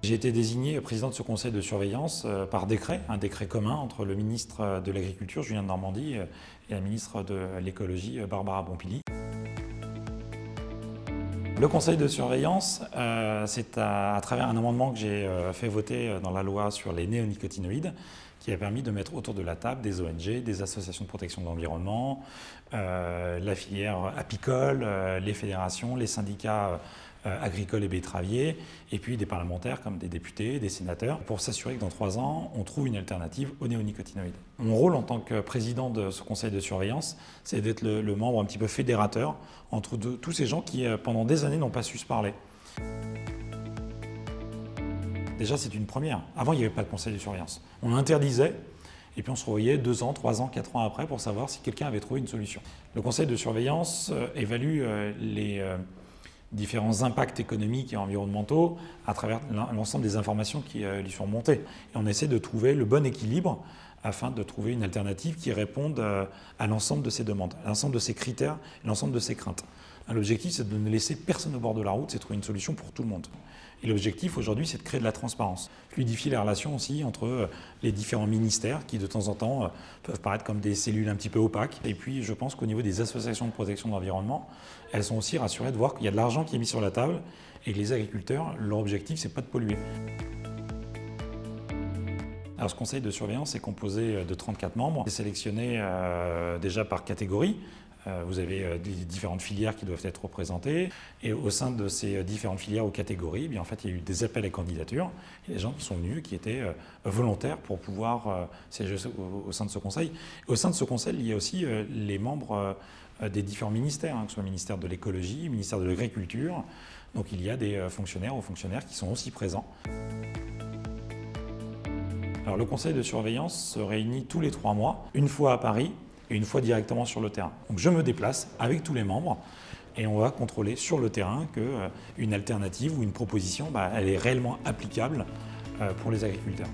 J'ai été désigné président de ce conseil de surveillance par décret, un décret commun entre le ministre de l'Agriculture, Julien Denormandie, et la ministre de l'Écologie, Barbara Pompili. Le conseil de surveillance, c'est à travers un amendement que j'ai fait voter dans la loi sur les néonicotinoïdes, qui a permis de mettre autour de la table des ONG, des associations de protection de l'environnement, la filière apicole, les fédérations, les syndicats agricoles et betteraviers, et puis des parlementaires comme des députés, des sénateurs, pour s'assurer que dans 3 ans, on trouve une alternative aux néonicotinoïdes. Mon rôle en tant que président de ce conseil de surveillance, c'est d'être le membre un petit peu fédérateur entre tous ces gens qui, pendant des années, n'ont pas su se parler. Déjà, c'est une première. Avant, il n'y avait pas de conseil de surveillance. On interdisait, et puis on se revoyait 2 ans, 3 ans, 4 ans après pour savoir si quelqu'un avait trouvé une solution. Le conseil de surveillance évalue les différents impacts économiques et environnementaux à travers l'ensemble des informations qui lui sont remontées. Et on essaie de trouver le bon équilibre afin de trouver une alternative qui réponde à l'ensemble de ces demandes, à l'ensemble de ces critères, à l'ensemble de ces craintes. L'objectif, c'est de ne laisser personne au bord de la route, c'est de trouver une solution pour tout le monde. Et l'objectif aujourd'hui, c'est de créer de la transparence, fluidifier les relations aussi entre les différents ministères qui, de temps en temps, peuvent paraître comme des cellules un petit peu opaques. Et puis, je pense qu'au niveau des associations de protection de l'environnement, elles sont aussi rassurées de voir qu'il y a de l'argent qui est mis sur la table et que les agriculteurs, leur objectif, c'est pas de polluer. Alors, ce conseil de surveillance est composé de 34 membres, sélectionnés déjà par catégorie. Vous avez différentes filières qui doivent être représentées, et au sein de ces différentes filières ou catégories, bien, en fait, il y a eu des appels à candidature. Il y a des gens qui sont venus, qui étaient volontaires pour pouvoir siéger au sein de ce conseil. Et au sein de ce conseil, il y a aussi les membres des différents ministères, que ce soit le ministère de l'Écologie, le ministère de l'Agriculture. Donc il y a des fonctionnaires ou fonctionnaires qui sont aussi présents. Alors, le conseil de surveillance se réunit tous les 3 mois, une fois à Paris et une fois directement sur le terrain. Donc je me déplace avec tous les membres et on va contrôler sur le terrain qu'une alternative ou une proposition, elle est réellement applicable pour les agriculteurs.